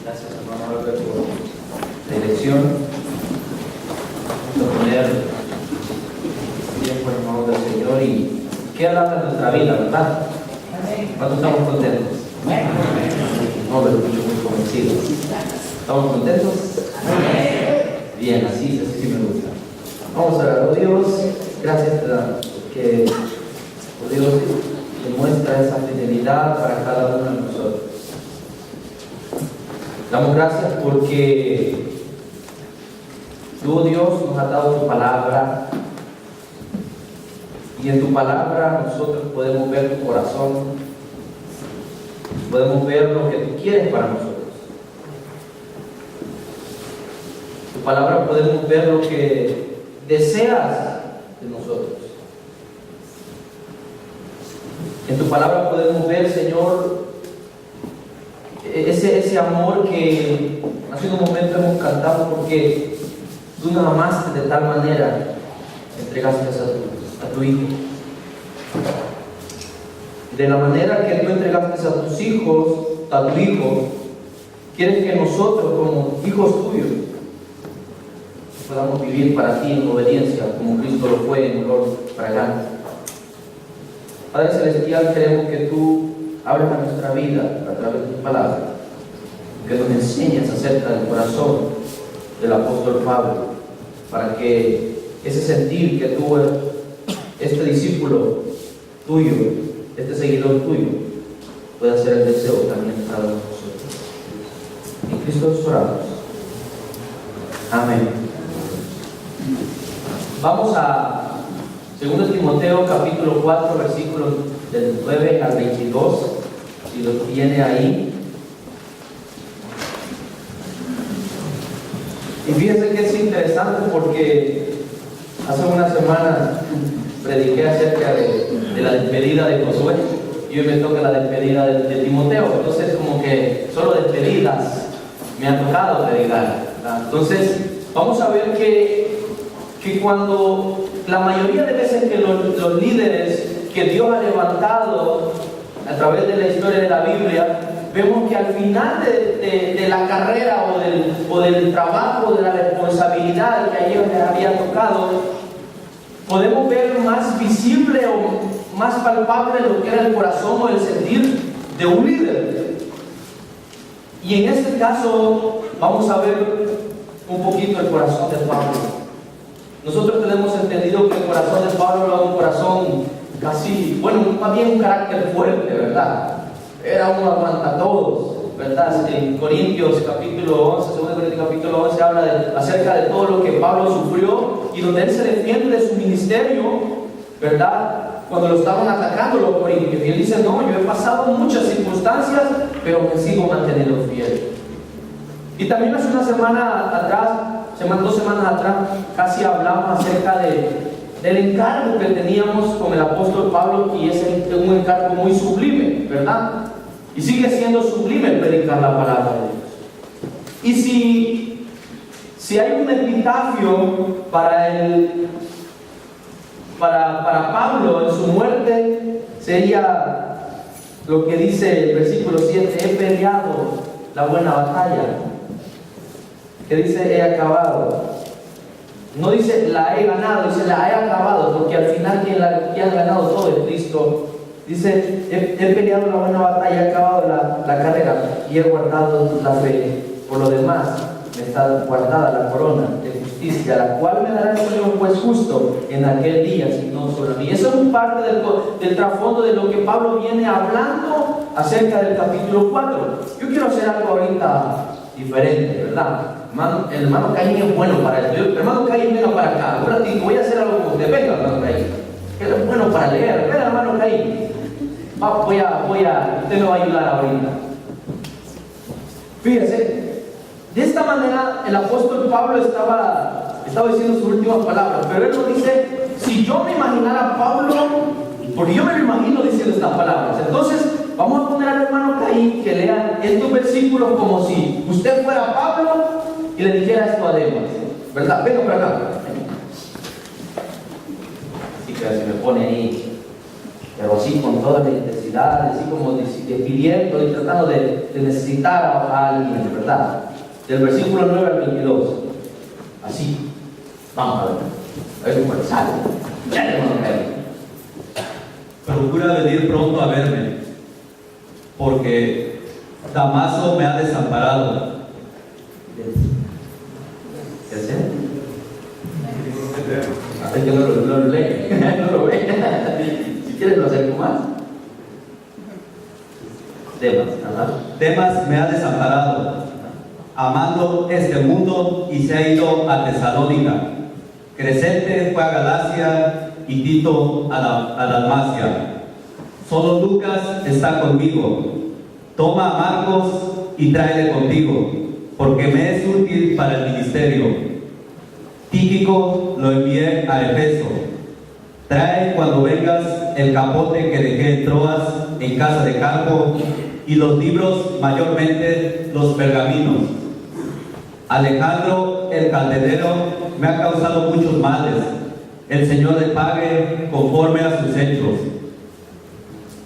Gracias, hermano Albert, por la dirección. Vamos a poner tiempo en manos del Señor y qué hablar de nuestra vida, ¿verdad? ¿Cuántos estamos contentos? No, pero muy convencidos. ¿Estamos contentos? Bien, así sí me gusta. Vamos a orar. Oh Dios, gracias que oh Dios demuestra esa fidelidad para cada uno de nosotros. Damos gracias porque tú, Dios, nos has dado tu palabra y en tu palabra nosotros podemos ver tu corazón, podemos ver lo que tú quieres para nosotros. Tu palabra podemos ver lo que deseas de nosotros. En tu palabra podemos ver, Señor, ese amor que hace un momento hemos cantado, porque tú nos amaste de tal manera, entregaste a tu Hijo. De la manera que tú entregaste a tus hijos, a tu Hijo, quieres que nosotros, como hijos tuyos, podamos vivir para ti en obediencia, como Cristo lo fue en olor fragante. Padre Celestial, queremos que tú hables a nuestra vida a través de tu palabra, que nos enseñes acerca del corazón del apóstol Pablo, para que ese sentir que tú, este discípulo tuyo, este seguidor tuyo, pueda ser el deseo también de cada uno de nosotros. En Cristo nos oramos. Amén. Vamos a 2 Timoteo capítulo 4, versículos del 9 al 22, si lo tiene ahí. Y fíjense que es interesante porque hace una semana prediqué acerca de la despedida de Josué y hoy me toca la despedida de Timoteo. Entonces, como que solo despedidas me ha tocado predicar. Entonces, vamos a ver que cuando la mayoría de veces que los líderes que Dios ha levantado a través de la historia de la Biblia, vemos que al final de la carrera o del trabajo, de la responsabilidad que a ellos les había tocado, podemos ver más visible o más palpable lo que era el corazón o el sentir de un líder. Y en este caso vamos a ver un poquito el corazón de Pablo. Nosotros tenemos entendido que el corazón de Pablo era un corazón casi, bueno, más bien un carácter fuerte, ¿verdad? Era un aguantatodos, ¿verdad? En Corintios capítulo 11, 2 Corintios capítulo 11 habla acerca de todo lo que Pablo sufrió y donde él se defiende de su ministerio, ¿verdad? Cuando lo estaban atacando los corintios. Y él dice, no, yo he pasado muchas circunstancias, pero me sigo manteniendo fiel. Y también hace una semana atrás, 2 semanas atrás, casi hablamos acerca del encargo que teníamos con el apóstol Pablo, y es un encargo muy sublime, ¿verdad? Y sigue siendo sublime predicar la palabra de Dios. Y si hay un epitafio para Pablo en su muerte, sería lo que dice el versículo 7: he peleado la buena batalla. Que dice he acabado. No dice la he ganado, dice la he acabado, porque al final quien ha ganado todo es Cristo. Dice he peleado la buena batalla, he acabado la carrera y he guardado la fe. Por lo demás me está guardada la corona de justicia, la cual me dará el Señor juez justo en aquel día, si no solo a mí. Eso es un parte del trasfondo de lo que Pablo viene hablando acerca del capítulo 4. Yo quiero hacer algo ahorita diferente, ¿verdad? El hermano Caín es bueno para esto. Hermano Caín, venga para acá. Un ratito, voy a hacer algo con usted. Venga, hermano Caín. Él es bueno para leer. Venga, hermano Caín. Usted me va a ayudar ahorita. Fíjese, de esta manera el apóstol Pablo estaba diciendo sus últimas palabras, pero él nos dice, si yo me imaginara a Pablo, porque yo me lo imagino diciendo estas palabras. Entonces, vamos a poner al hermano Caín que lea estos versículos como si usted fuera Pablo y le dijera esto a Demas, ¿verdad? Venga para acá. Así que se me pone ahí pero así con toda la intensidad, así como despidiendo y tratando de necesitar a alguien, ¿verdad? Del versículo 9 al 22. Así. Vamos a ver cómo sale. Ya le vamos a ver. Procura venir pronto a verme, porque Damaso me ha desamparado. ¿Qué hace? Es que no lo lee, no lo ve. Si quieres lo acerco más. Demas me ha desamparado, amando este mundo, y se ha ido a Tesalónica. Crescente fue a Galacia y Tito a Dalmacia. Solo Lucas está conmigo. Toma a Marcos y tráele contigo, porque me es útil para el ministerio. Tíquico lo envié a Efeso. Trae cuando vengas el capote que dejé en Troas en casa de Carpo, y los libros, mayormente los pergaminos. Alejandro el calderero me ha causado muchos males. El Señor le pague conforme a sus hechos.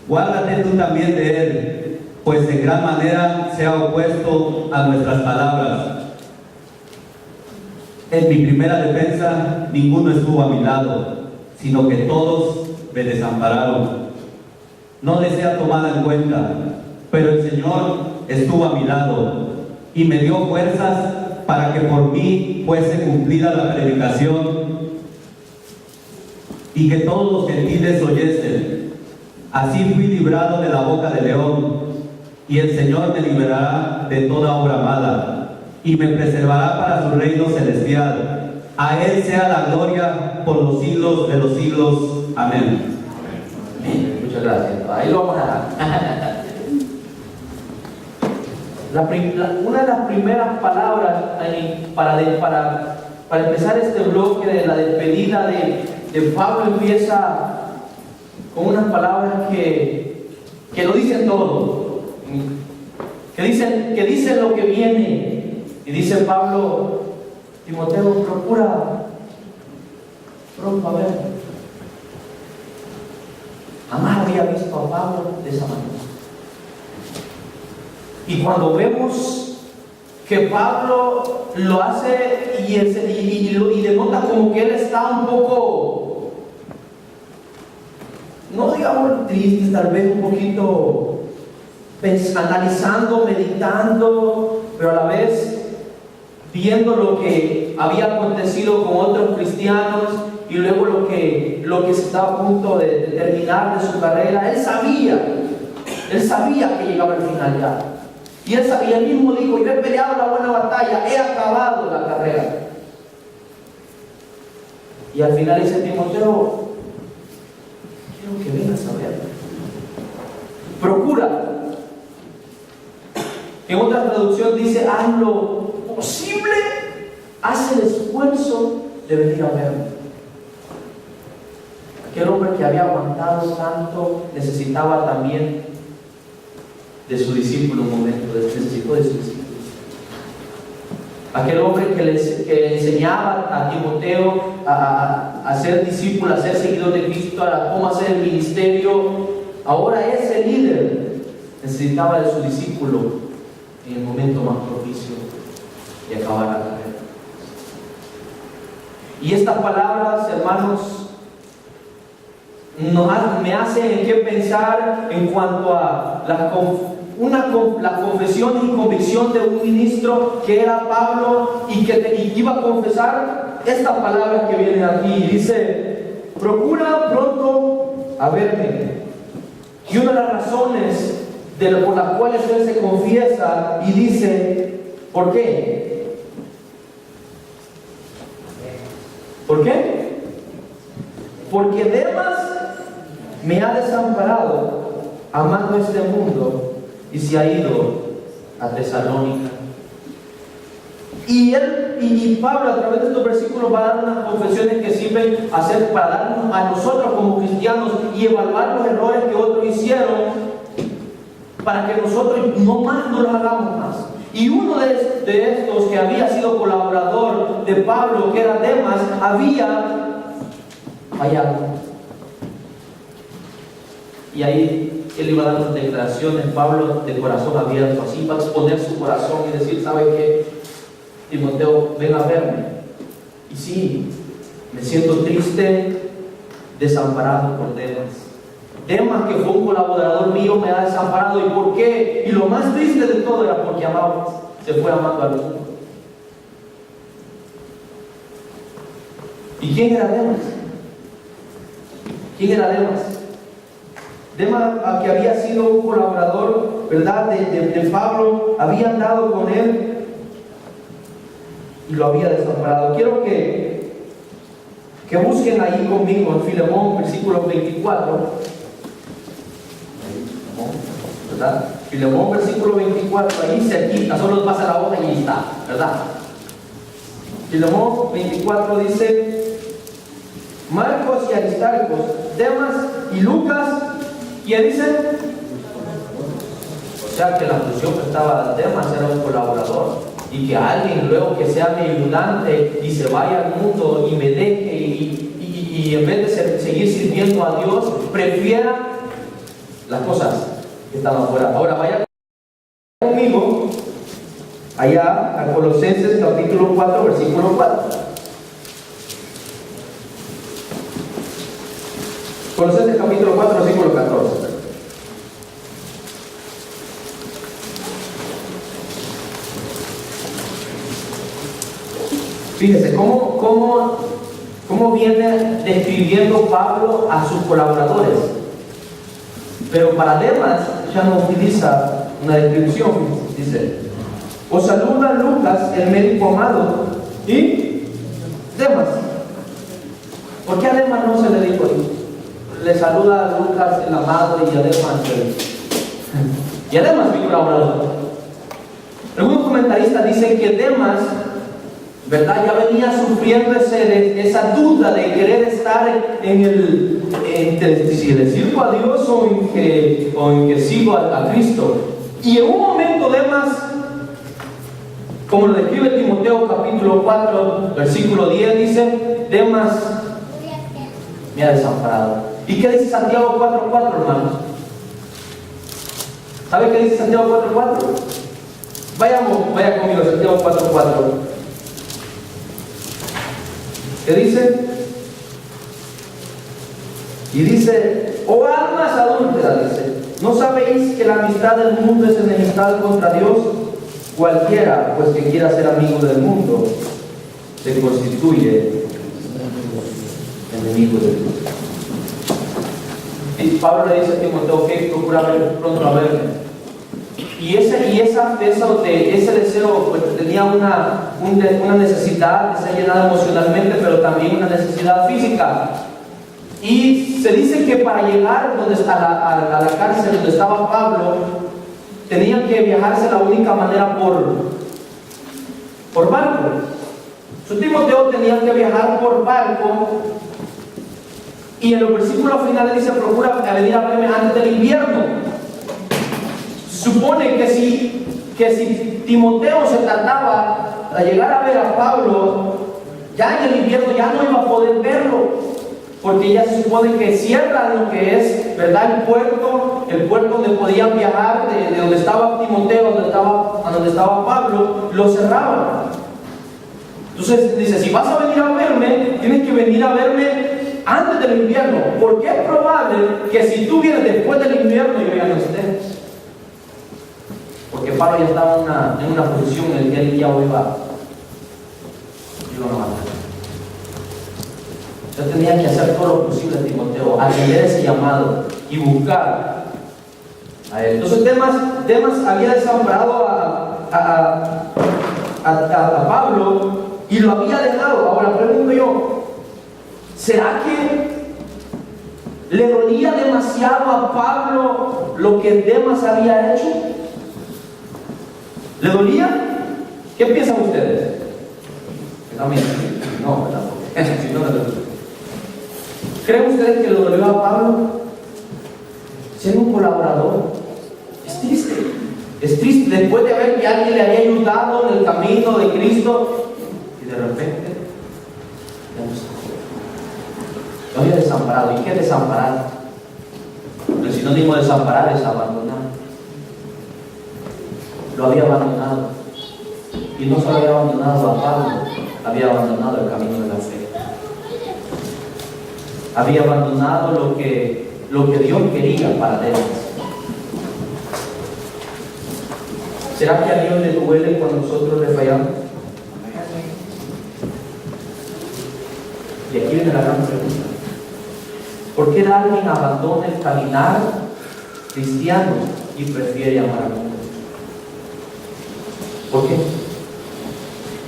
Guárdate tú también de él, pues en gran manera se ha opuesto a nuestras palabras. En mi primera defensa ninguno estuvo a mi lado, sino que todos me desampararon. No les sea tomada en cuenta, pero el Señor estuvo a mi lado y me dio fuerzas para que por mí fuese cumplida la predicación y que todos los gentiles oyesen. Así fui librado de la boca del león, y el Señor me liberará de toda obra mala y me preservará para su reino celestial. A Él sea la gloria por los siglos de los siglos. Amén. Muchas gracias. Ahí lo vamos a dejar. Una de las primeras palabras para empezar este bloque de la despedida de Pablo empieza con unas palabras que lo dicen todo, que dicen lo que viene. Y dice Pablo: Timoteo, procura pronto a verme. Jamás había visto a Pablo de esa manera. Y cuando vemos que Pablo lo hace y denota como que él está un poco, no digamos triste, tal vez un poquito analizando, meditando, pero a la vez viendo lo que había acontecido con otros cristianos y luego lo que se estaba a punto de terminar de su carrera. Él sabía que llegaba el final ya. Y él mismo dijo: yo he peleado la buena batalla, he acabado la carrera. Y al final dice: Timoteo, quiero que vengas a ver. Procura. En otra traducción dice: haz lo posible, haz el esfuerzo de venir a verme. Aquel hombre que había aguantado tanto necesitaba también de su discípulo un momento, necesitó de su discípulo. Aquel hombre que le enseñaba a Timoteo a ser discípulo, a ser seguidor de Cristo, a cómo hacer el ministerio, ahora ese líder necesitaba de su discípulo en el momento más propicio de acabar la carrera. Y estas palabras, hermanos, me hacen que pensar en cuanto a la confesión y convicción de un ministro que era Pablo y que iba a confesar estas palabras que vienen aquí. Dice: procura pronto a verme. Y una de las razones por las cuales él se confiesa y dice: ¿por qué? ¿Por qué? Porque Demas me ha desamparado amando este mundo y se ha ido a Tesalónica. Y Pablo, a través de estos versículos, va a dar unas confesiones que sirven para darnos a nosotros como cristianos y evaluar los errores que otros hicieron, para que nosotros no los hagamos más. Y uno de estos, que había sido colaborador de Pablo, que era Demas, había fallado. Y ahí él iba a dar unas declaraciones, Pablo, de corazón abierto, así para exponer su corazón y decir, ¿sabe qué? Timoteo, ven a verme. Y sí, me siento triste, desamparado por Demas. Demas, que fue un colaborador mío, me ha desamparado. ¿Y por qué? Y lo más triste de todo era porque se fue amando al mundo. ¿Y quién era Demas? ¿Quién era Demas? Demas, que había sido un colaborador, ¿verdad?, de Pablo, había andado con él y lo había desamparado. Quiero que busquen ahí conmigo en Filemón, versículo 24. ¿Verdad? Filemón, versículo 24, ahí se quita, solo pasa la hoja y ahí está, ¿verdad? Filemón 24 dice: Marcos y Aristarcos, Demas y Lucas, ¿quién dice? O sea que la función que estaba Demas era un colaborador, y que alguien luego que sea mi ayudante y se vaya al mundo y me deje y en vez de seguir sirviendo a Dios, prefiera las cosas que están afuera. Ahora vaya conmigo allá a Colosenses capítulo 4, versículo 4. Colosenses capítulo 4, versículo 14. Fíjese cómo viene describiendo Pablo a sus colaboradores. Pero para Demas ya no utiliza una descripción. Dice: os saluda Lucas, el médico amado, y Demas. ¿Por qué a Demas no se le dijo ahí? Le saluda a Lucas, el amado, y a Demas mi colaborador. Algunos comentaristas dicen que Demas, ¿verdad?, ya venía sufriendo esa duda de querer estar entre si le sirvo a Dios o en que sigo a Cristo. Y en un momento Demas, como lo describe Timoteo capítulo 4, versículo 10, dice: Demas me ha desamparado. ¿Y qué dice Santiago 4:4, hermanos? ¿Sabe qué dice Santiago 4:4? Vaya conmigo a Santiago 4:4. ¿Qué dice? Y dice: oh almas adúlteras, dice, ¿no sabéis que la amistad del mundo es enemistad contra Dios? Cualquiera, pues, que quiera ser amigo del mundo, se constituye enemigo de Dios. Y Pablo le dice a Timoteo que procura ver pronto a verme. Y ese deseo, pues, tenía una necesidad de ser llenado emocionalmente, pero también una necesidad física. Y se dice que para llegar a la cárcel donde estaba Pablo, tenían que viajarse la única manera por barco. Su Timoteo tenía que viajar por barco. Y en los versículos finales dice: procura venir a verme antes del invierno. Supone que si Timoteo se tardaba a llegar a ver a Pablo, ya en el invierno ya no iba a poder verlo, porque ya se supone que cierran lo que es, ¿verdad?, el puerto donde podían viajar, de donde estaba Timoteo, a donde estaba Pablo, lo cerraban. Entonces dice: si vas a venir a verme, tienes que venir a verme antes del invierno, porque es probable que si tú vienes después del invierno yo ya no esté. Porque Pablo ya estaba en una posición en la que él ya iba a matar. Yo tenía que hacer todo lo posible, Timoteo, atender ese llamado y buscar a él. Entonces Demas había desamparado a Pablo y lo había dejado. Ahora pregunto yo: ¿será que le dolía demasiado a Pablo lo que Demas había hecho? ¿Le dolía? ¿Qué piensan ustedes? También. No, ¿verdad? Si no, no le dolía. ¿Creen ustedes que le dolió a Pablo? Siendo un colaborador. Es triste. Es triste después de ver que alguien le había ayudado en el camino de Cristo y de repente ya no está. Lo había desamparado. ¿Y qué desamparado? sinónimo de desamparar es abandonar. Lo había abandonado. Y no solo había abandonado a Pablo, había abandonado el camino de la fe. Había abandonado lo que Dios quería para él. ¿Será que a Dios le duele cuando nosotros le fallamos? Y aquí viene la gran pregunta. ¿Por qué alguien abandona el caminar cristiano y prefiere amar al mundo? ¿Por qué?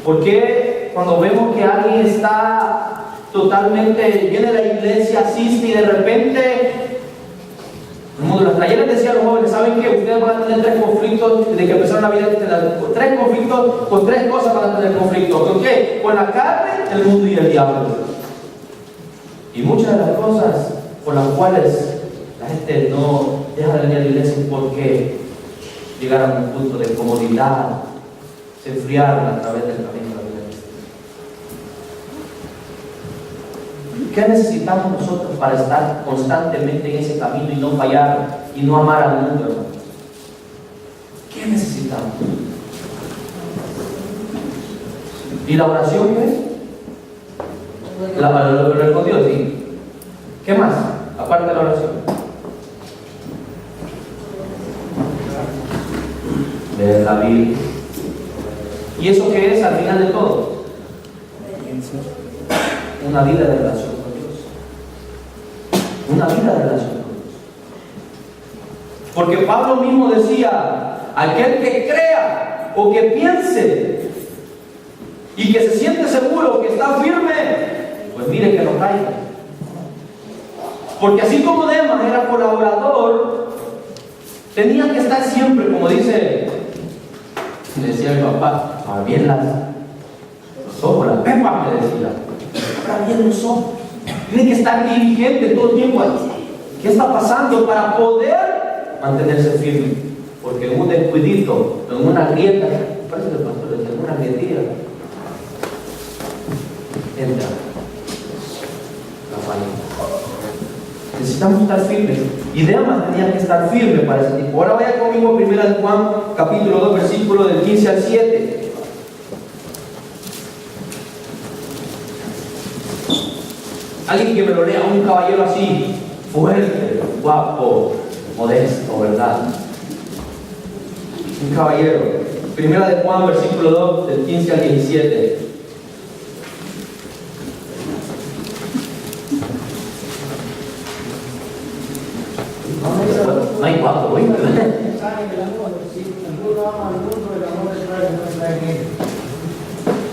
¿Por qué cuando vemos que alguien está totalmente, viene a la iglesia, asiste y de repente, el mundo, las talleres decían a los jóvenes, ¿saben qué? Ustedes van a tener 3 conflictos desde que empezaron la vida, 3 conflictos, con 3 cosas van a tener conflicto. ¿Con qué? Con la carne, el mundo y el diablo. Y muchas de las cosas por las cuales la gente no deja de venir a la iglesia es porque llegaron a un punto de comodidad, se enfriaron a través del camino de la iglesia. ¿Qué necesitamos nosotros para estar constantemente en ese camino y no fallar y no amar al mundo, hermano? ¿Qué necesitamos? ¿Y la oración qué? Lo respondió, sí. ¿Qué más? Aparte de la oración. Leer la Biblia. ¿Y eso qué es al final de todo? Una vida de relación con Dios. Una vida de relación con Dios. Porque Pablo mismo decía, aquel que crea o que piense y que se siente seguro, que está firme, pues mire que no caiga. Porque así como Demas era colaborador, tenía que estar siempre, como decía mi papá, para bien los ojos, la pepa, me decía, para bien los ojos. Tiene que estar dirigente todo el tiempo. ¿Qué está pasando? Para poder mantenerse firme. Porque en un descuidito, en una grieta, parece que el pastor decía, en una grietilla, entra la falla. Necesitamos estar firmes. Y Demas tenía que estar firme para ese tipo. Ahora vaya conmigo a 1 Juan, capítulo 2, versículo del 15 al 7. Alguien que me lo lea, un caballero así, fuerte, guapo, modesto, ¿verdad? Un caballero. 1 Juan, versículo 2, del 15 al 17. No hay guapo, güey.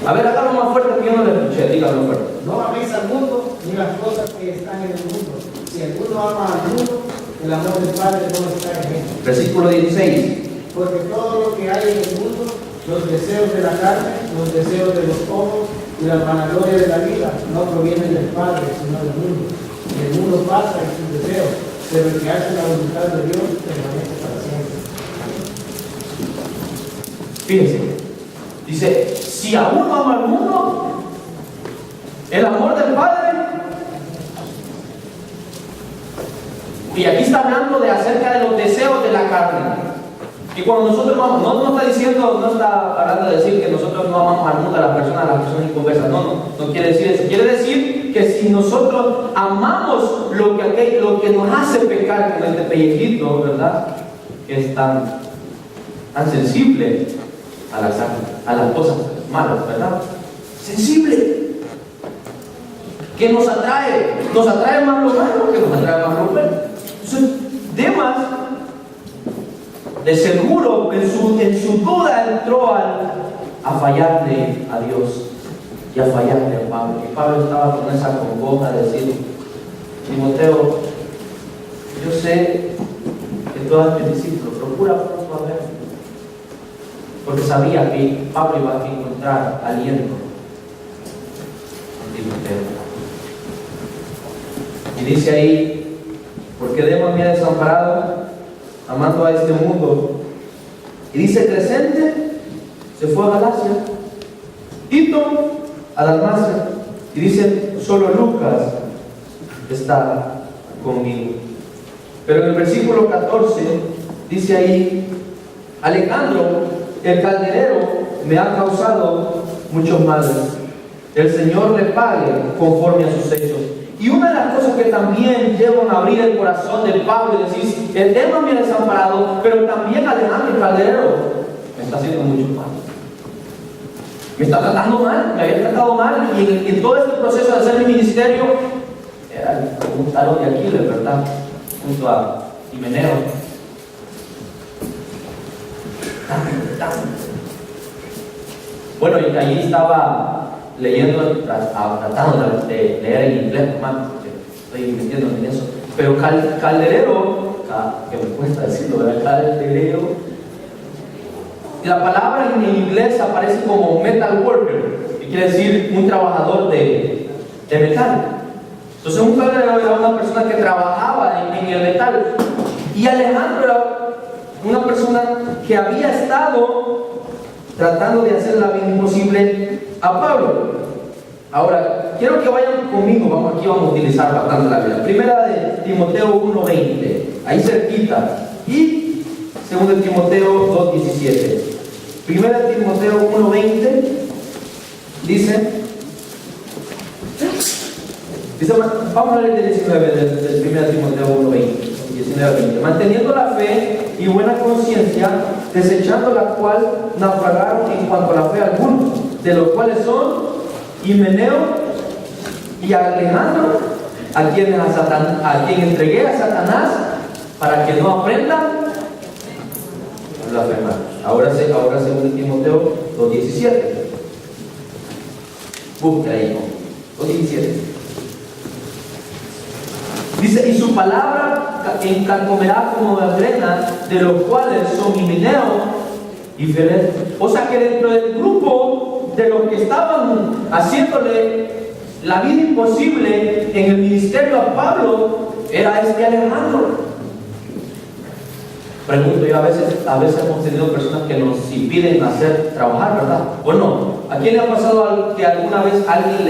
A ver, hágalo más fuerte que yo no le escuché, dígalo fuerte. No améis al mundo ni las cosas que están en el mundo. Si alguno ama al mundo, el amor del Padre no está en él. Versículo 16. Porque todo lo que hay en el mundo, los deseos de la carne, los deseos de los ojos y la vanagloria de la vida, no provienen del Padre, sino del mundo. Y el mundo pasa en sus deseos, pero el que hace la voluntad de Dios permanece para siempre. Fíjense. Dice, si a uno ama al mundo, el amor del Padre. Y aquí está hablando de acerca de los deseos de la carne. Y cuando nosotros vamos, no está diciendo, no está hablando de decir que nosotros no amamos al mundo, a las personas inconversas. No quiere decir eso. Quiere decir que si nosotros amamos lo que nos hace pecar con este pellejito, ¿verdad? Que es tan sensible a las cosas malas, ¿verdad? Sensible. Que nos atrae más lo malo que nos atrae más lo bueno. Entonces, Demas, de seguro, en su duda entró a fallarle a Dios y a fallarle a Pablo. Y Pablo estaba con esa congoja de decir, Timoteo, yo sé que tú eres mi discípulo, procura pronto a ver. Porque sabía que Pablo iba a encontrar aliento en Timoteo. Y dice ahí, porque Demas me ha desamparado, amando a este mundo. Y dice, Crescente se fue a Galacia, Tito a Dalmacia. Y dice, solo Lucas está conmigo. Pero en el versículo 14 dice ahí: Alejandro, el calderero, me ha causado muchos males. El Señor le pague conforme a sus hechos. Y una de las cosas que también llevan a abrir el corazón de Pablo y decir: el tema me ha desamparado, pero también Alejandro, el calderero, me está haciendo mucho mal. Me está tratando mal, me había tratado mal, y en todo este proceso de hacer mi ministerio, era como un talón de Aquiles, ¿verdad? Junto a Himeneo. Bueno, y allí estaba leyendo, tratando de leer en inglés, hermano, porque estoy metiéndome en eso. Pero calderero, que me cuesta decirlo, ¿verdad? Calderero. La palabra en inglés aparece como metal worker, que quiere decir un trabajador de metal. Entonces un calderero era una persona que trabajaba en el metal. Y Alejandro era una persona que había estado tratando de hacer la vida imposible a Pablo. Ahora, quiero que vayan conmigo, aquí vamos a utilizar bastante la Biblia. Primera de Timoteo 1:20, ahí cerquita. Y segunda de Timoteo 2:17. Primera de Timoteo 1:20 dice, vamos a leer el 19 del 1 Timoteo 1:20. 19-20. Manteniendo la fe y buena conciencia, desechando la cual naufragaron en cuanto a la fe algunos, de los cuales son Himeneo y Alejandro, a quien entregué a Satanás para que no aprendan a blasfemar. Ahora según Timoteo 2:17. Busca ahí, 2:17. Dice: y su palabra encarcomerá como gangrena, de los cuales son Himeneo y Fileto. O sea que dentro del grupo de los que estaban haciéndole la vida imposible en el ministerio a Pablo, era este Alejandro. Pregunto yo, a veces hemos tenido personas que nos impiden trabajar, ¿verdad? ¿O no? ¿A quién le ha pasado que alguna vez alguien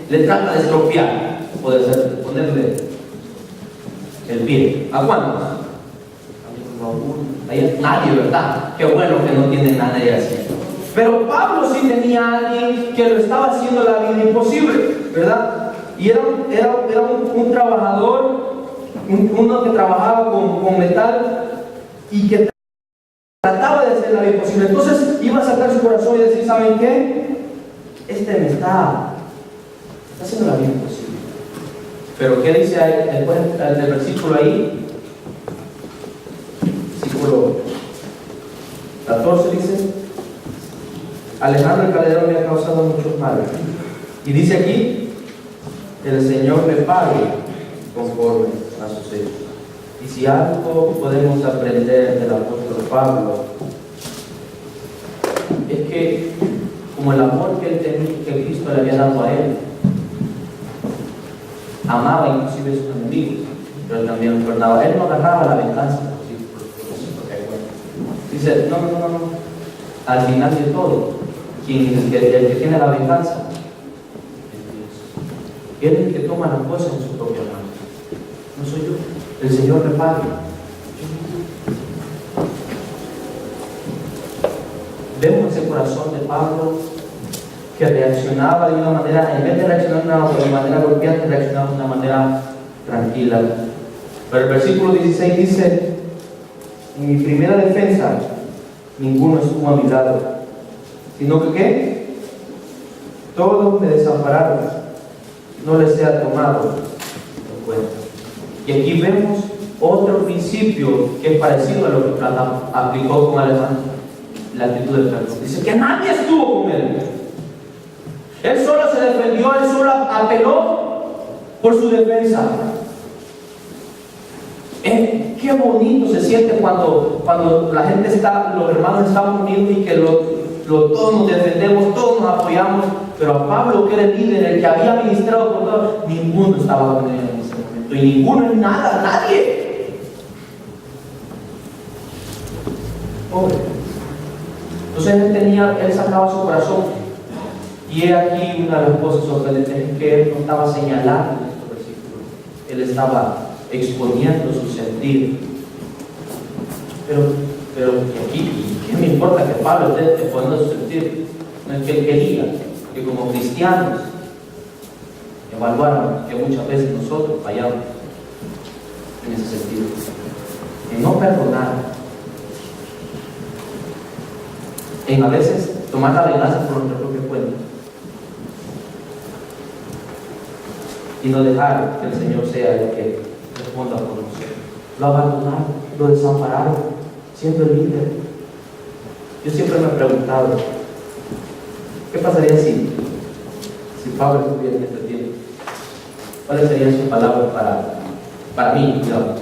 le trata de estropear o de ponerle el pie? ¿A cuántos? Nadie, ¿verdad? Qué bueno que no tiene nadie así. Pero Pablo sí tenía a alguien que lo estaba haciendo la vida imposible, ¿verdad? Y era un trabajador, uno que trabajaba con metal y que trataba de hacer la vida imposible. Entonces iba a sacar su corazón y decir: ¿saben qué? Me está haciendo la vida imposible. Pero ¿qué dice ahí, después del versículo ahí? Versículo 14 dice: Alejandro el calderero me ha causado muchos males. Y dice aquí: el Señor me pague conforme a sus hechos. Y si algo podemos aprender del apóstol Pablo, es que como el amor que Cristo le había dado a él, amaba inclusive a sus enemigos, pero él también los perdonaba. Él no agarraba la venganza. Dice: no. Al final de todo, el que tiene la venganza es Dios. Él es el que toma las cosas en su propia mano. No soy yo. El Señor me paga. Vemos ese corazón de Pablo que reaccionaba de una manera, en vez de reaccionar de una manera golpeante, reaccionaba de una manera tranquila. Pero el versículo 16 dice: en mi primera defensa ninguno estuvo a mi lado, sino que ¿qué? Todos me desampararon, no les sea tomado en cuenta. Y aquí vemos otro principio que es parecido a lo que aplicó con Alejandro, la actitud de Pedro. Dice que nadie estuvo con él. Él solo se defendió, él solo apeló por su defensa. Qué bonito se siente cuando la gente los hermanos están unidos y que todos nos defendemos, todos nos apoyamos. Pero a Pablo, que era el líder, el que había ministrado por todo, ninguno estaba con él en ese momento. Y ninguno en nada, nadie. Pobre. Entonces él sacaba su corazón. Y he aquí una de las cosas sorprendentes, es que él no estaba señalando en estos versículos. Él exponiendo su sentir. Pero aquí, ¿qué me importa que Pablo esté exponiendo su sentir? No es que él quería que como cristianos evaluáramos que muchas veces nosotros fallamos en ese sentido, en no perdonar, en a veces tomar la venganza por nuestra propia cuenta y no dejar que el Señor sea el que responda por nosotros. Lo abandonaron, lo desampararon, siendo el líder. Yo siempre me he preguntado, ¿qué pasaría si Pablo estuviera en este tiempo? ¿Cuáles serían sus palabras para mí? Digamos?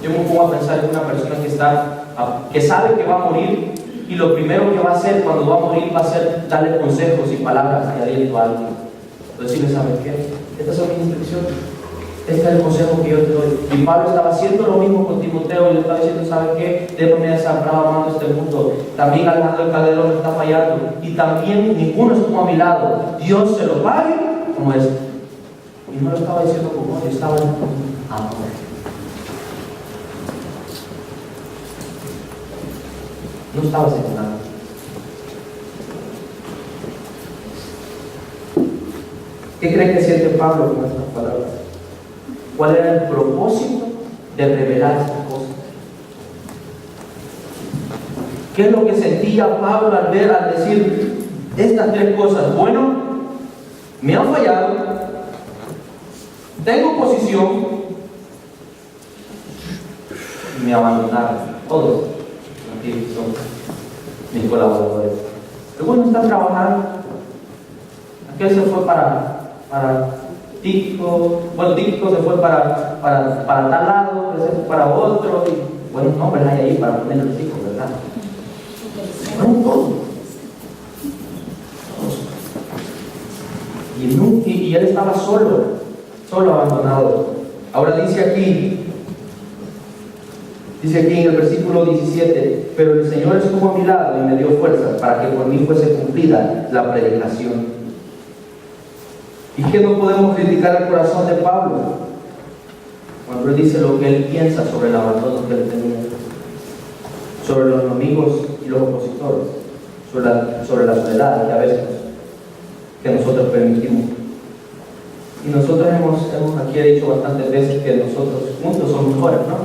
Yo me pongo a pensar en una persona que sabe que va a morir, y lo primero que va a hacer cuando va a morir va a ser darle consejos y palabras de aliento a alguien. Decirle, ¿sabes qué? Estas son mis instrucciones. Este es el consejo que yo te doy. Y Pablo estaba haciendo lo mismo con Timoteo y le estaba diciendo, ¿sabes qué? Déjame desamparado amando este mundo. También Alejandro el Calderón me está fallando. Y también ninguno estuvo a mi lado. Dios se lo pague como es. Y no lo estaba diciendo como odio, estaba diciendo amor. No estaba haciendo nada. ¿Qué cree que siente Pablo con estas palabras? ¿Cuál era el propósito de revelar estas cosas? ¿Qué es lo que sentía Pablo al decir estas tres cosas? Bueno, me han fallado, tengo posición, y me abandonaron. Todos aquí son mis colaboradores. Algunos están trabajando. Aquel se fue para Tíquico, bueno, Tíquico se fue para tal lado, ese se fue para otro, y buenos nombres hay ahí para poner los hijos, ¿verdad? Fueron todos. Y él estaba solo abandonado. Ahora dice aquí en el versículo 17, pero el Señor estuvo a mi lado y me dio fuerza para que por mí fuese cumplida la predicación. ¿Y qué no podemos criticar el corazón de Pablo? Cuando él dice lo que él piensa sobre el abandono que él tenía, sobre los enemigos y los opositores, sobre la soledad que a veces que nosotros permitimos. Y nosotros hemos aquí he dicho bastantes veces que nosotros juntos somos mejores, ¿no?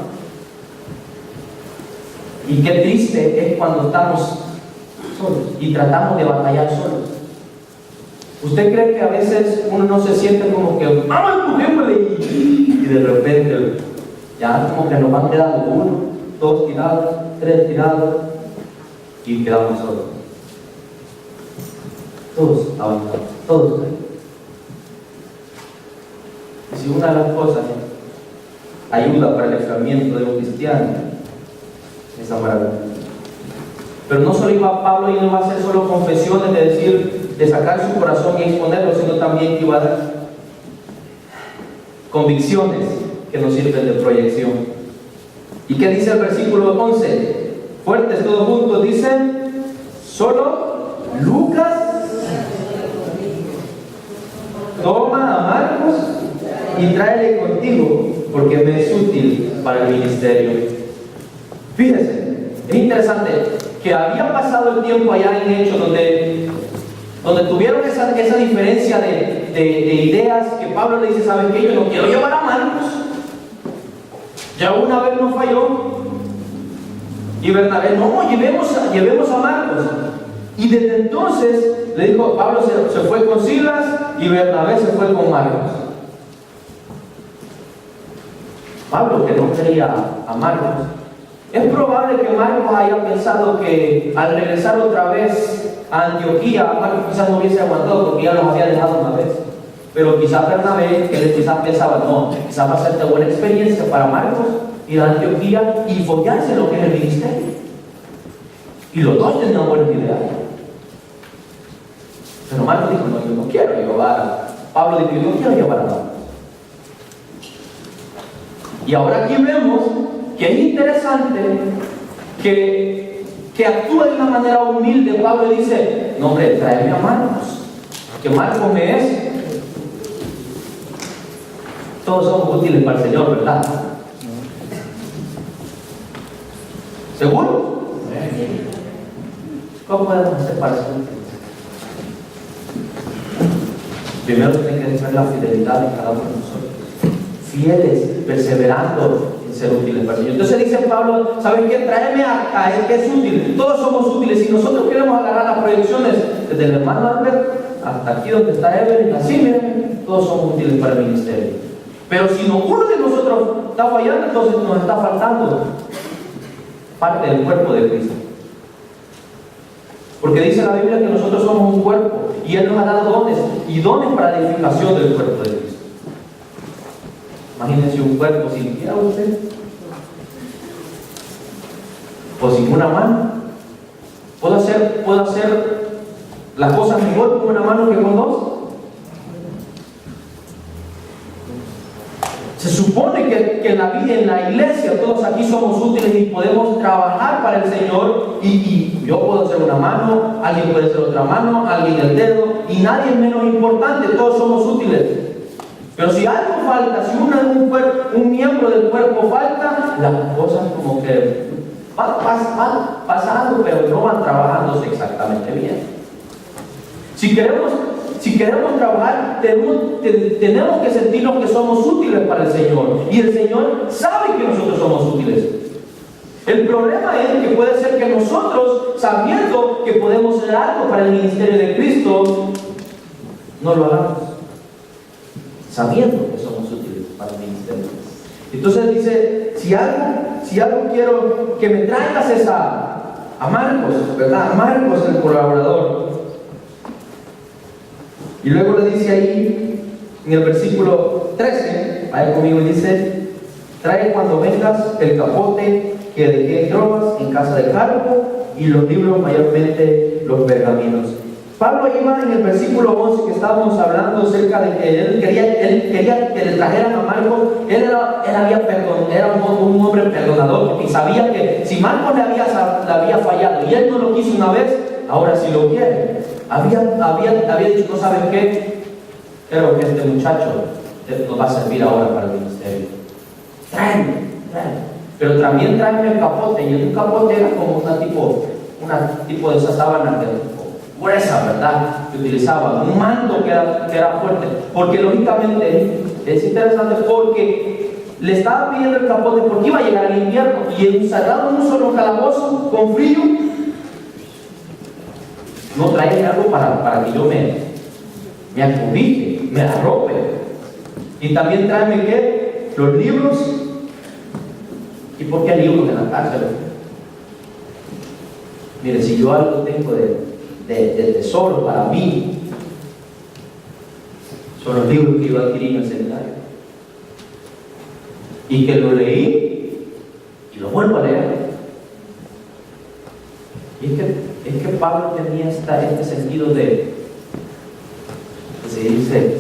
Y qué triste es cuando estamos solos y tratamos de batallar solos. ¿Usted cree que a veces uno no se siente como que y de repente ya como que nos van quedando uno, dos tirados, tres tirados y quedamos solos? Todos abandonados, todos. Y si una de las cosas ayuda para el enfriamiento de un cristiano es amar a Dios. Pero no solo iba Pablo y no iba a hacer solo confesiones de decir, de sacar su corazón y exponerlo, sino también que iba a dar convicciones que nos sirven de proyección. ¿Y qué dice el versículo 11? Fuertes todos juntos, dicen, solo Lucas toma a Marcos y tráele contigo, porque me es útil para el ministerio. Fíjense, es interesante que había pasado el tiempo allá en Hechos donde tuvieron esa diferencia de ideas, que Pablo le dice, ¿saben qué? Yo no quiero llevar a Marcos. Ya una vez no falló. Y Bernabé, no, llevemos a Marcos. Y desde entonces le dijo, Pablo se fue con Silas y Bernabé se fue con Marcos. Pablo, que no quería a Marcos, es probable que Marcos haya pensado que al regresar otra vez a Antioquía, Marcos quizás no hubiese aguantado porque ya los había dejado una vez. Pero quizás Bernabé, que quizás pensaba, no, quizás va a ser de buena experiencia para Marcos ir a Antioquía y follarse lo que es el ministerio. Y los dos tenían buenas ideas. Pero Marcos dijo, no, yo no quiero llevar. Pablo dijo, yo no quiero llevar a Marcos. Y ahora aquí vemos que es interesante que actúa de una manera humilde. Pablo dice, no hombre, tráeme a Marcos, que Marcos me es. Todos somos útiles para el Señor, ¿verdad? ¿Seguro? ¿Cómo podemos hacer para ser útiles? Primero tiene que tener la fidelidad de cada uno de nosotros. Fieles, perseverando en ser útiles para el Señor. Entonces dice Pablo, ¿saben qué? Tráeme a él que es útil. Todos somos útiles. Si nosotros queremos agarrar las proyecciones desde el hermano Albert hasta aquí donde está Evelyn, así miren, todos somos útiles para el ministerio. Pero si uno de nosotros está fallando, entonces nos está faltando parte del cuerpo de Cristo. Porque dice la Biblia que nosotros somos un cuerpo y Él nos ha dado dones y dones para la edificación del cuerpo de Cristo. Imagínense un cuerpo sin pie, usted, o sin una mano. ¿Puedo hacer las cosas mejor con una mano que con dos? Se supone que en la vida, en la iglesia, todos aquí somos útiles y podemos trabajar para el Señor. Y yo puedo hacer una mano, alguien puede hacer otra mano, alguien el dedo, y nadie es menos importante, todos somos útiles. Pero si algo falta, si un miembro del cuerpo falta, las cosas como que van pasando, pero no van trabajándose exactamente bien. Si queremos trabajar, tenemos que sentirnos que somos útiles para el Señor. Y el Señor sabe que nosotros somos útiles. El problema es que puede ser que nosotros, sabiendo que podemos hacer algo para el ministerio de Cristo, no lo hagamos. Sabiendo que somos útiles para el ministerio. Entonces dice, si algo quiero que me traigas es a Marcos, ¿verdad? A Marcos, el colaborador. Y luego le dice ahí, en el versículo 13, vaya conmigo, y dice, trae cuando vengas el capote que dejé en Troas, en casa de Carpo, y los libros, mayormente los pergaminos. Pablo iba en el versículo 11 que estábamos hablando acerca de que él quería que le trajeran a Marcos. Él era un hombre perdonador, porque sabía que si Marcos le había fallado y él no lo quiso una vez, ahora sí lo quiere. Había dicho, ¿no sabes qué? Creo que este muchacho nos va a servir ahora para el ministerio. Tráeme. Pero también tráeme el capote. Y el capote era como una tipo de esa sábana gruesa, ¿verdad? Que utilizaba un manto que era fuerte. Porque lógicamente es interesante porque le estaba pidiendo el capote porque iba a llegar el invierno y encerrado en un solo calabozo con frío. No trae algo para que yo me acobije, me arrope. Y también tráeme ¿qué? Los libros. ¿Y por qué libros en la cárcel? Mire, si yo algo tengo de tesoro para mí, son los libros que yo adquirí en el seminario. Y que lo leí y lo vuelvo a leer. Y es que Pablo tenía este sentido de seguirse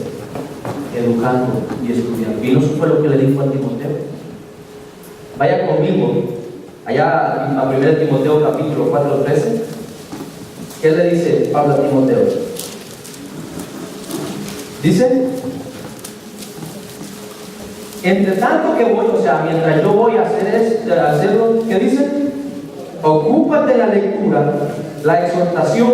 educando y estudiando. Y eso fue lo que le dijo a Timoteo. Vaya conmigo allá a 1 Timoteo capítulo 4:13. ¿Qué le dice Pablo a Timoteo? Dice, entre tanto que voy, o sea, mientras yo voy a hacerlo, ¿qué dice? Ocúpate de la lectura, la exhortación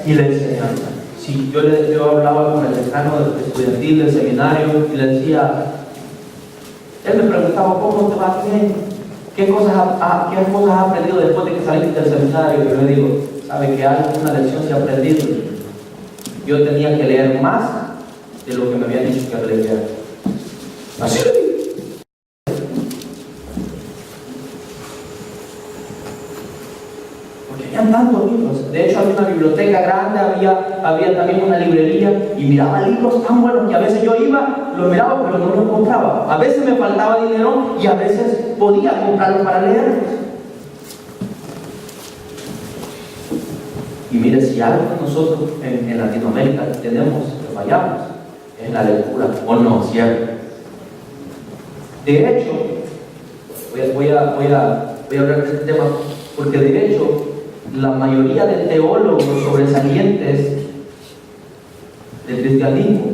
y la enseñanza. Si yo hablaba con el decano estudiantil del seminario y le decía, él me preguntaba, ¿cómo te va bien? ¿Qué cosas has aprendido después de que saliste del seminario? Y yo le digo, ¿sabe que hay una lección que he aprendido? Yo tenía que leer más de lo que me habían dicho que leyera. Así. Habían tantos libros. De hecho, había una biblioteca grande, había también una librería y miraba libros tan buenos que a veces yo iba, los miraba, pero no los compraba. A veces me faltaba dinero y a veces podía comprarlos para leerlos. Y mire, si algo nosotros en Latinoamérica tenemos que fallamos es la lectura, o no, ¿cierto? De hecho, voy a hablar de este tema, porque de hecho, la mayoría de teólogos sobresalientes del cristianismo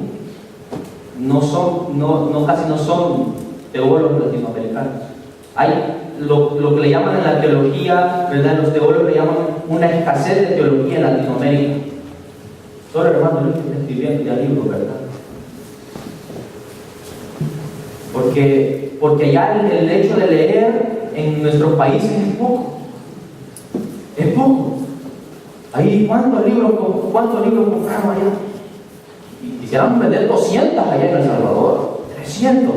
casi no son teólogos latinoamericanos. Hay lo que le llaman en la teología, ¿verdad? Los teólogos le llaman una escasez de teología en Latinoamérica. Solo hermano Luis está escribiendo ya libros, ¿verdad? Porque ya el hecho de leer en nuestros países es poco. Es poco. Ahí, ¿cuántos libros compraron allá? Y quisieran vender 200 allá en El Salvador, 300.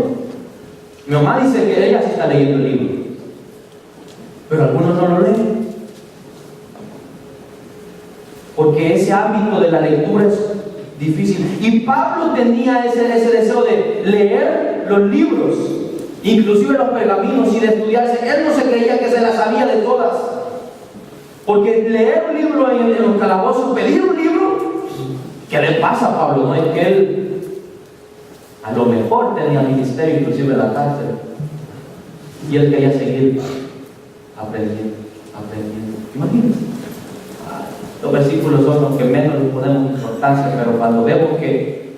Mi mamá dice que ella sí está leyendo el libro, pero algunos no lo leen. Porque ese hábito de la lectura es difícil. Y Pablo tenía ese deseo de leer los libros, inclusive los pergaminos, y de estudiarse. Él no se creía que se las sabía de todas. Porque leer un libro en los calabozos, pedir un libro, ¿qué le pasa a Pablo? No es que él a lo mejor tenía ministerio, inclusive en la cárcel, y él quería seguir aprendiendo. Imagínense. Los versículos son los que menos les ponemos importancia, pero cuando vemos que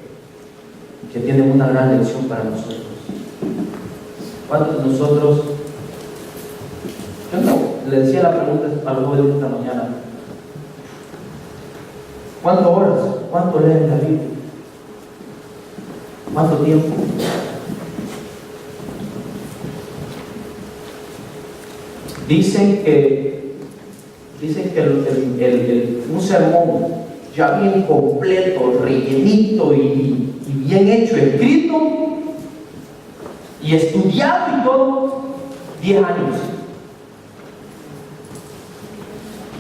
tienen una gran lección para nosotros. ¿Cuántos de nosotros? Le decía la pregunta a los jóvenes esta mañana: ¿cuántas horas? ¿Cuánto leen la Biblia? ¿Cuánto tiempo? Dicen que un sermón ya bien completo, rellenito y bien hecho, escrito y estudiado y todo, 10 años.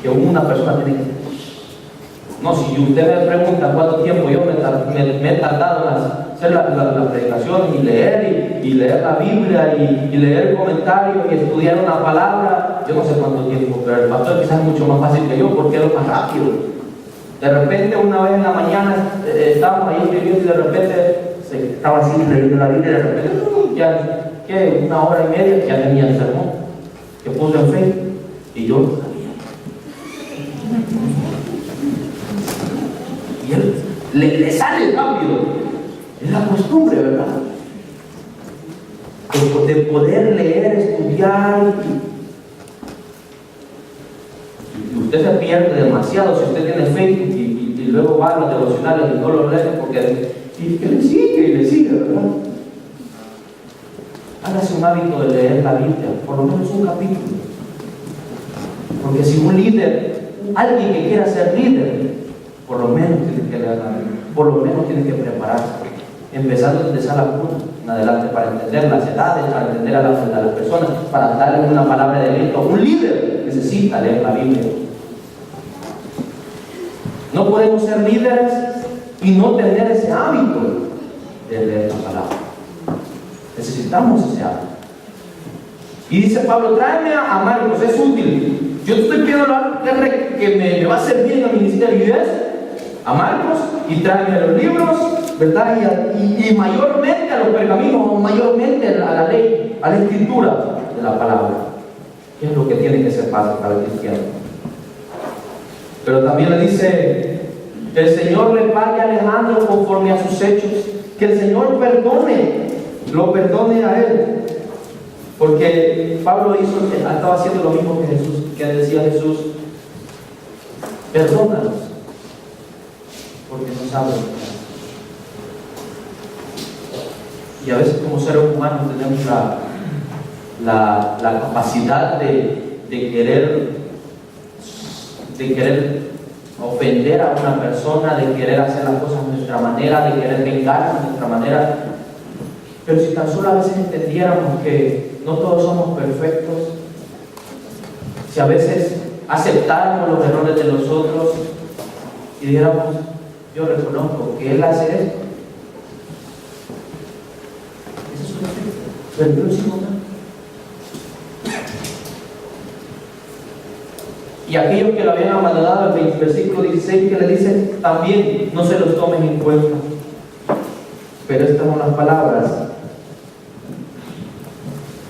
Que una persona tiene que... No, si usted me pregunta cuánto tiempo yo me he tardado en hacer la predicación y leer la Biblia y leer comentarios y estudiar una palabra, yo no sé cuánto tiempo, pero el pastor quizás es mucho más fácil que yo porque es más rápido. De repente una vez en la mañana estábamos ahí escribiendo y de repente estaba así leyendo la Biblia y de repente ya, ¿qué? 1 hora y media ya tenía el sermón que puse en Facebook y yo no sabía. Y él le sale rápido. Es la costumbre, ¿verdad? De poder leer, estudiar. Y usted se pierde demasiado si usted tiene Facebook y luego va a los devocionales y no los lee porque le sigue, ¿verdad? Hágase un hábito de leer la Biblia, por lo menos un capítulo. Porque si un líder, alguien que quiera ser líder, por lo menos tiene que leer la Biblia, por lo menos tiene que prepararse, empezando desde sala 1 en adelante, para entender las edades, para entender a las personas, para darle una palabra de aliento. Un líder necesita leer la Biblia. No podemos ser líderes y no tener ese hábito de leer la palabra. Necesitamos ese hábito. Y dice Pablo: tráeme a Marcos, es útil. Yo te estoy pidiendo algo que me va a servir en el ministerio, y es a Marcos, y tráeme a los libros, ¿verdad? Y mayormente a los pergaminos, o mayormente a la ley, a la escritura de la palabra, que es lo que tiene que ser fácil para el cristiano. Pero también le dice: el Señor le pague a Alejandro conforme a sus hechos, que el Señor lo perdone a él. Porque Pablo estaba haciendo lo mismo que Jesús, que decía Jesús: perdónalos, porque no saben. Y a veces como seres humanos tenemos la capacidad de querer ofender a una persona, de querer hacer las cosas de nuestra manera, de querer vengarnos de nuestra manera. Pero si tan solo a veces entendiéramos que no todos somos perfectos, si a veces aceptáramos los errores de los otros y dijéramos: yo reconozco que él hace esto, ese es su defecto, pero yo lo sigo dando. Y aquellos que lo habían abandonado, el versículo 16 que le dice: también no se los tomen en cuenta. Pero estas son las palabras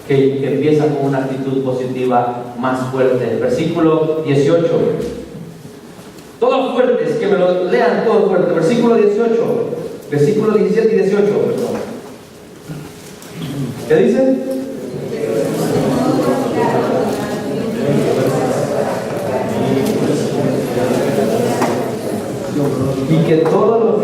que empiezan con una actitud positiva más fuerte. Versículo 18. Todos fuertes, que me lo lean todos fuertes. Versículo 18. Versículos 17 y 18, perdón. ¿Qué dice? Y que todos los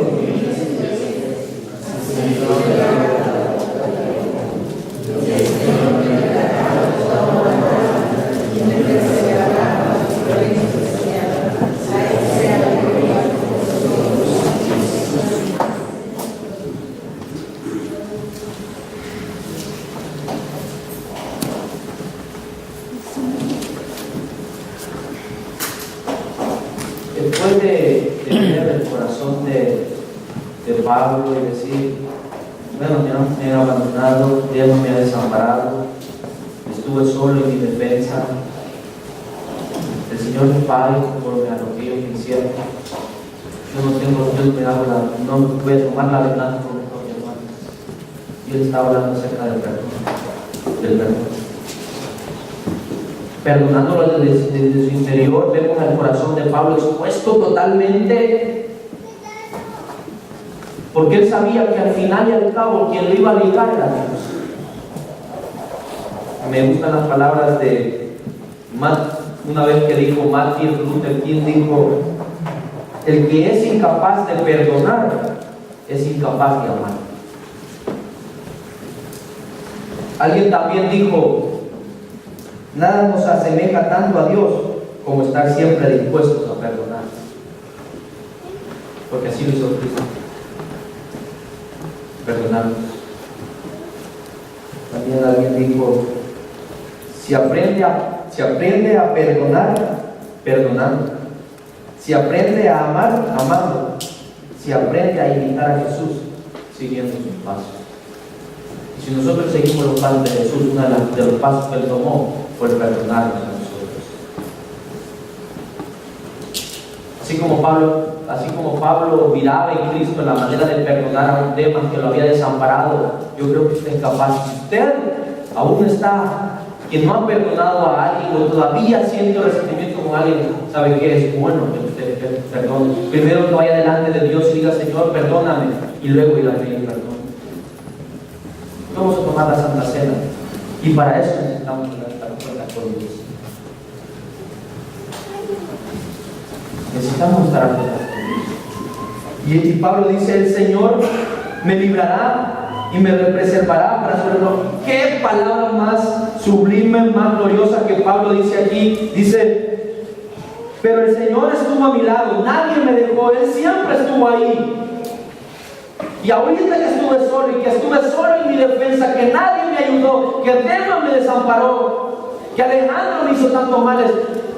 después de tener el corazón de Pablo y decir, bueno, me han abandonado, Dios me ha desamparado, estuve solo en mi defensa, el Señor me pague conforme a lo que yo quisiera. Yo no tengo, Dios me habla, no voy a tomar la venganza por mis propias manos. Y él está hablando acerca del perdón. Perdonándolo desde su interior, vemos al corazón de Pablo expuesto totalmente, porque él sabía que al final y al cabo quien lo iba a ligar era Dios. Me gustan las palabras de una vez que dijo Martin Luther King, dijo: el que es incapaz de perdonar es incapaz de amar. Alguien también dijo: nada nos asemeja tanto a Dios como estar siempre dispuestos a perdonar. Porque así lo hizo Cristo. Perdonarnos. También alguien dijo: si aprende a perdonar, perdonando. Si aprende a amar, amando. Si aprende a imitar a Jesús, siguiendo sus pasos. Y si nosotros seguimos los pasos de Jesús, uno de los pasos que él tomó fue perdonarnos a nosotros. Así como Pablo miraba en Cristo la manera de perdonar a un Demas que lo había desamparado, yo creo que usted es capaz. Si usted aún está, que no ha perdonado a alguien o todavía siente resentimiento con alguien, sabe que es bueno que usted perdone. Primero que vaya delante de Dios y diga: Señor, perdóname, y luego ir a pedir perdón. Vamos a tomar la Santa Cena, y para eso necesitamos estar con Dios. Necesitamos estar a cuentas con Dios. Y Pablo dice: el Señor me librará y me preservará para su reino. Qué palabra más sublime, más gloriosa que Pablo dice aquí. Dice: pero el Señor estuvo a mi lado, nadie me dejó, Él siempre estuvo ahí. Y ahorita que estuve solo y que estuve solo en mi defensa, que nadie me ayudó, que Demas me desamparó, que Alejandro me hizo tantos males,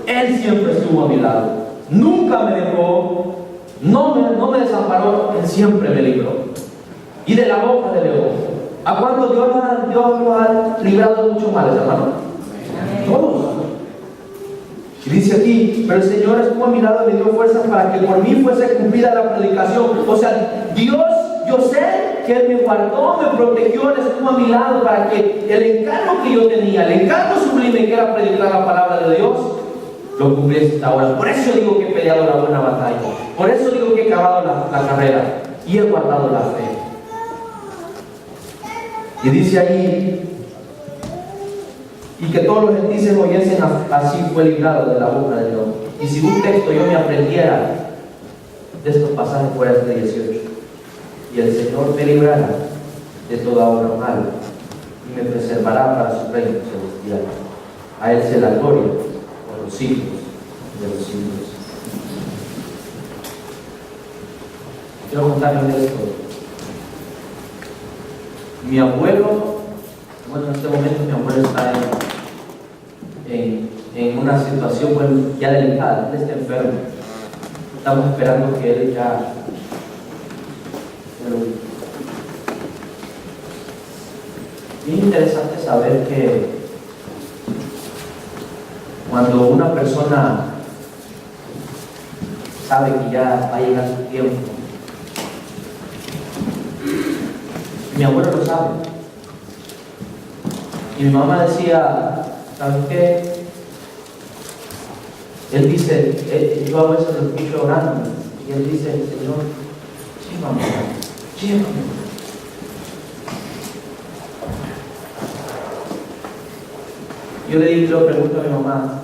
Él siempre estuvo a mi lado. Nunca me dejó, no me desamparó, Él siempre me libró. Y de la boca de león. ¿A cuánto Dios lo ha librado de muchos males, hermano? Todos. Y dice aquí: pero el Señor estuvo a mi lado y me dio fuerzas para que por mí fuese cumplida la predicación. O sea, Dios, yo sé que Él me guardó, me protegió, Él estuvo a mi lado para que el encargo que yo tenía, el encargo sublime que era predicar la palabra de Dios, lo cumpliese hasta ahora. Por eso digo que he peleado la buena batalla. Por eso digo que he acabado la carrera y he guardado la fe. Y dice ahí: y que todos los gentiles lo oyesen, así fue librado de la boca del león. Y si un texto yo me aprendiera de estos pasajes fuera este 18: y el Señor me librará de toda obra mala y me preservará para su reino celestial. A Él sea la gloria por los siglos de los siglos. Quiero contarles esto. Mi abuelo, bueno, en este momento mi abuelo está en una situación, bueno, ya delicada. Él está enfermo. Estamos esperando que él ya... Es interesante saber que cuando una persona sabe que ya va a llegar su tiempo, mi abuelo lo sabe. Y mi mamá decía: ¿sabes qué? Él dice, yo a veces lo escucho orando, y él dice: Señor, sí vamos a orar, Llévame. Yo le pregunto a mi mamá,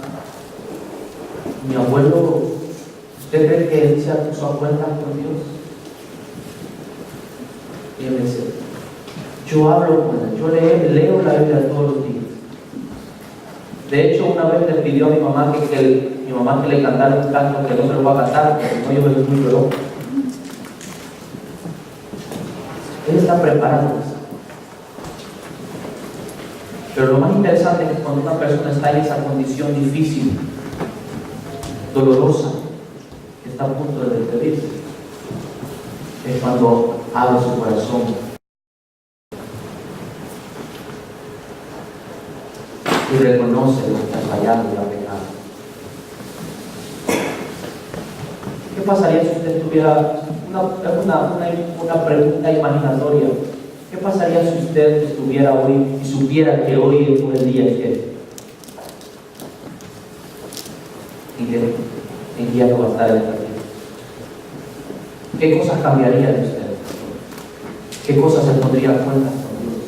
mi abuelo, ¿usted cree que él se puso a cuentas con Dios? Y él me dice, yo hablo con él, yo leo la Biblia todos los días. De hecho, una vez le pidió a mi mamá que le cantara un canto que no se lo va a cantar, porque no, yo me soy muy loco. Él está preparado. Pero lo más interesante es que cuando una persona está en esa condición difícil, dolorosa, que está a punto de despedirse, es cuando abre su corazón y reconoce lo que ha fallado y ha pecado. ¿Qué pasaría si usted tuviera una pregunta imaginatoria? ¿Qué pasaría si usted estuviera hoy y supiera que hoy fue el día en que ya no va a estar en esta vida? ¿Qué cosas cambiaría de usted? ¿Qué cosas se pondría a cuentas con Dios?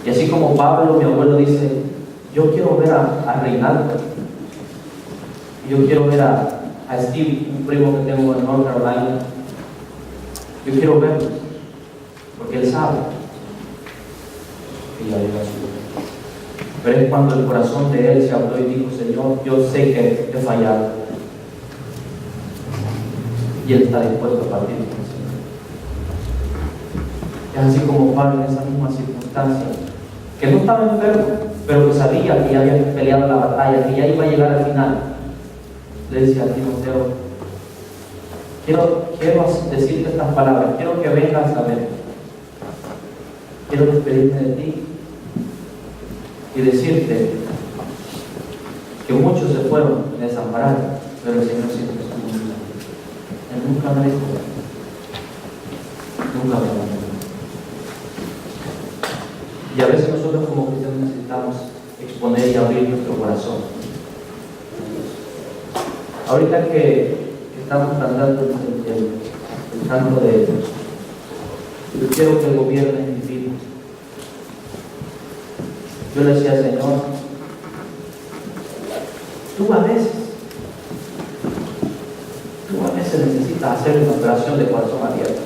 Y así como Pablo, mi abuelo, dice, yo quiero ver a Reinaldo, yo quiero ver a Steve, un primo que tengo en North Carolina, yo quiero verlo, porque él sabe que ya llegó a su vida. Pero es cuando el corazón de él se abrió y dijo, Señor, yo sé que he fallado, y él está dispuesto a partir con el Señor. Es así como Pablo en esa misma circunstancia, que no estaba enfermo, pero que sabía que ya había peleado la batalla, que ya iba a llegar al final. Le decía a Timoteo, quiero decirte estas palabras, quiero que vengas a ver, quiero despedirme de ti y decirte que muchos se fueron desamparados, pero el Señor siempre estuvo conmigo. Él nunca me dejó, nunca me abandonó. Y a veces nosotros como cristianos necesitamos exponer y abrir nuestro corazón. Ahorita que estamos cantando el canto de yo quiero que gobierne mi vida, yo le decía al Señor, tú a veces necesitas hacer una operación de corazón abierto.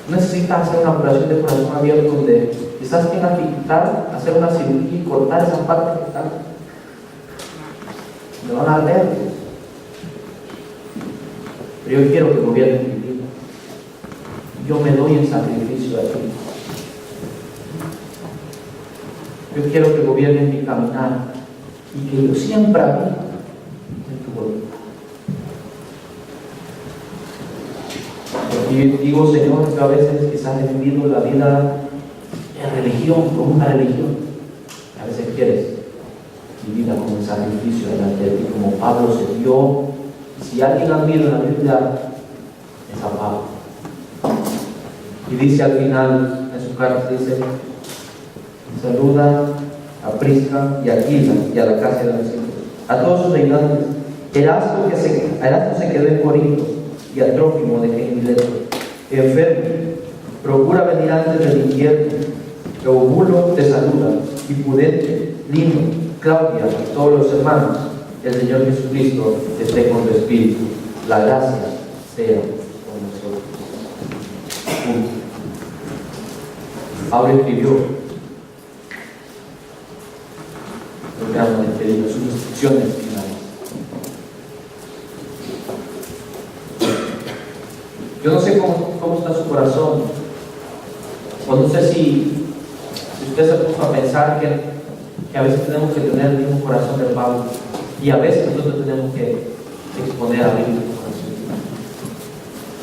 Necesitas hacer una operación de corazón abierto donde quizás tengas que hacer una cirugía y cortar esas partes que están, me van a arder. Pero yo quiero que gobierne mi vida. Yo me doy en sacrificio a ti. Yo quiero que gobierne mi caminar y que yo siempre habite en tu voluntad. Y digo, Señor, que a veces quizás he vivido la vida en religión, como una religión. A veces quieres mi vida como un sacrificio delante de ti, como Pablo se dio. Y si alguien ha vivido en la Biblia, es a Pablo. Y dice al final de su carta, dice, saluda a Prisca y a Aquila y a la casa de los hijos, a todos sus reinantes. Erasto se quedó en Corinto y a Trófimo dejé en Mileto. Enfermo, procura venir antes del invierno. Eubulo te saluda, y Pudente, Lino, Claudia, todos los hermanos. El Señor Jesucristo esté con tu espíritu. La gracia sea con nosotros. Pablo escribió el grano de pedido, sus instrucciones finales. Yo no sé cómo está su corazón, o no sé si usted se puso a pensar que a veces tenemos que tener el mismo corazón de Pablo, y a veces nosotros tenemos que exponer a abrir nuestro corazón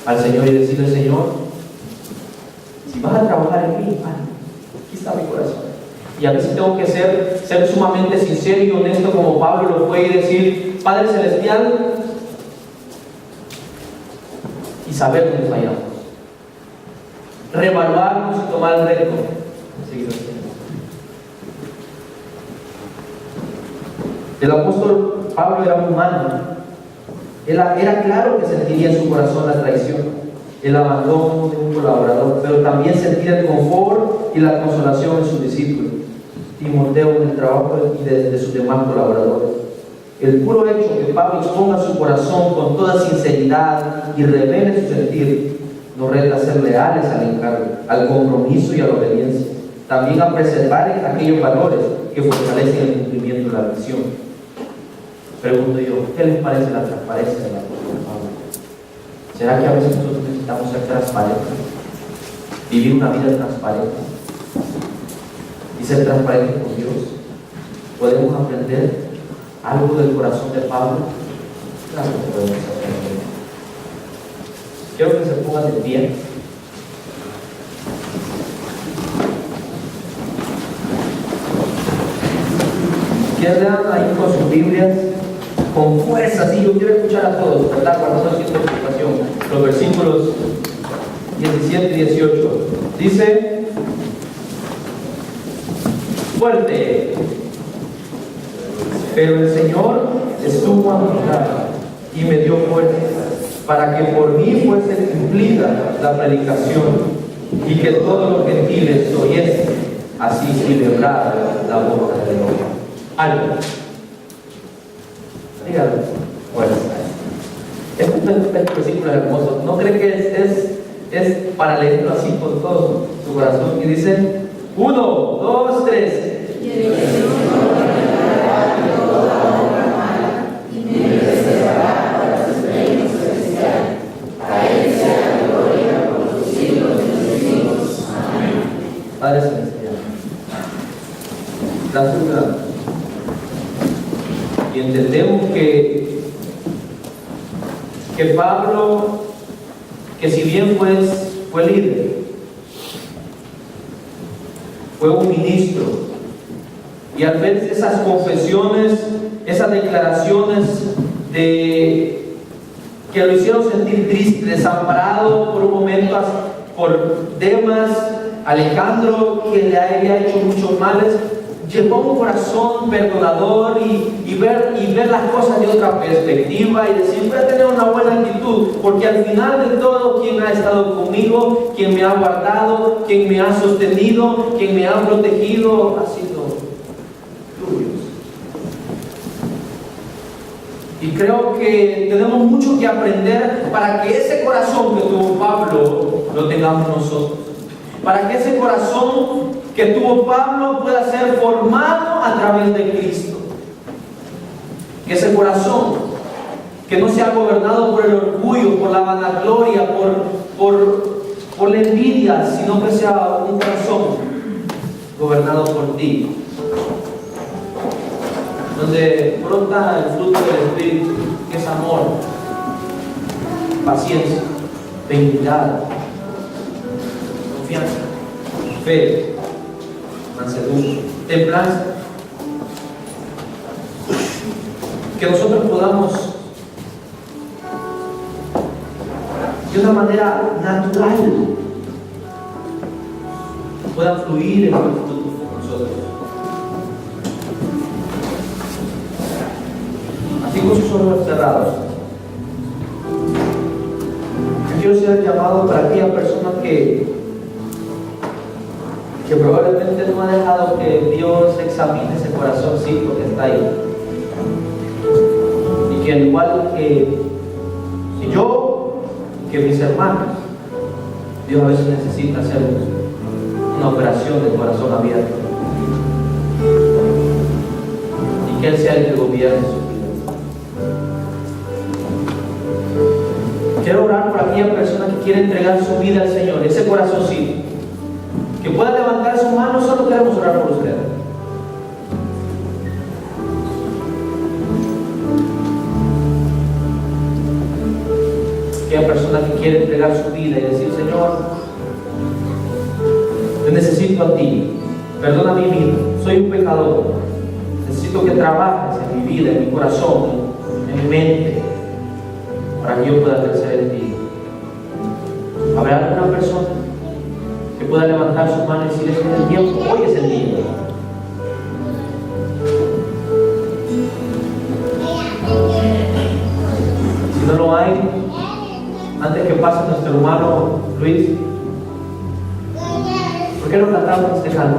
al Señor y decirle, Señor, si vas a trabajar en mí, aquí está mi corazón. Y a veces tengo que ser sumamente sincero y honesto como Pablo lo fue y decir, Padre Celestial, y saber dónde fallamos, reevaluarnos y tomar el reto. El apóstol Pablo era humano. Era claro que sentiría en su corazón la traición, el abandono de un colaborador, pero también sentía el confort y la consolación en sus discípulos, Timoteo, en el trabajo y de sus demás colaboradores. El puro hecho que Pablo exponga su corazón con toda sinceridad y revele su sentir, nos reta a ser leales al encargo, al compromiso y a la obediencia, también a preservar aquellos valores que fortalecen el cumplimiento de la misión. Pregunto yo, ¿qué les parece la transparencia del apóstol Pablo? ¿Será que a veces nosotros necesitamos ser transparentes? Vivir una vida transparente y ser transparentes con Dios. ¿Podemos aprender algo del corazón de Pablo? Claro que podemos aprender. Quiero que se pongan de pie. Que lean ahí con sus Biblias con fuerza, sí, yo quiero escuchar a todos, ¿verdad? Cuando estamos haciendo explicación, los versículos 17 y 18. Dice, fuerte, pero el Señor estuvo a mi lado y me dio fuerza para que por mí fuese cumplida la predicación y que todos los gentiles oyesen, así celebrada la boca de Dios. Algo. Dígalo. Bueno, este versículo es hermoso. ¿No cree que es para leerlo así con todo su corazón? Y dice, 1, 2, 3. Padre Celestial, la ciudad. Y entendemos que Pablo, que si bien fue líder, fue un ministro, y al ver esas confesiones, esas declaraciones que lo hicieron sentir triste, desamparado por un momento por Demas, Alejandro, que le había hecho muchos males, llevó un corazón perdonador y ver las cosas de otra perspectiva y decir, voy a tener una buena actitud, porque al final de todo, quien ha estado conmigo, quien me ha guardado, quien me ha sostenido, quien me ha protegido, ha sido tú, Dios. Y creo que tenemos mucho que aprender para que ese corazón que tuvo Pablo lo tengamos nosotros. Para que ese corazón que tuvo Pablo pueda ser formado a través de Cristo. Que ese corazón que no sea gobernado por el orgullo, por la vanagloria, por la envidia, sino que sea un corazón gobernado por ti, donde brota el fruto del Espíritu, que es amor, paciencia, benignidad, confianza, fe, mansedumbre, templanza. Que nosotros podamos de una manera natural puedan fluir en el fruto con nosotros. Así con sus ojos cerrados, yo quiero ser llamado para aquella persona que probablemente no ha dejado que Dios examine ese corazoncito que está ahí. Y que al igual que yo, que mis hermanos, Dios a veces necesita hacer una operación del corazón abierto. Y que Él sea el que gobierne su vida. Quiero orar por aquella persona que quiere entregar su vida al Señor, ese corazoncito. Que pueda levantar su mano, solo queremos orar por usted. Aquella persona que quiere entregar su vida y decir, Señor, yo necesito a ti, perdona mi vida, soy un pecador, necesito que trabajes en mi vida, en mi corazón, en mi mente, para que yo pueda crecer en ti. ¿Habrá alguna persona que pueda levantar sus manos y decir, este es el tiempo, hoy es el día? no lo hay, antes que pase nuestro hermano Luis, ¿por qué no cantamos este canto?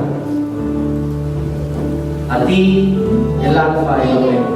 A ti, el alfa y el omega.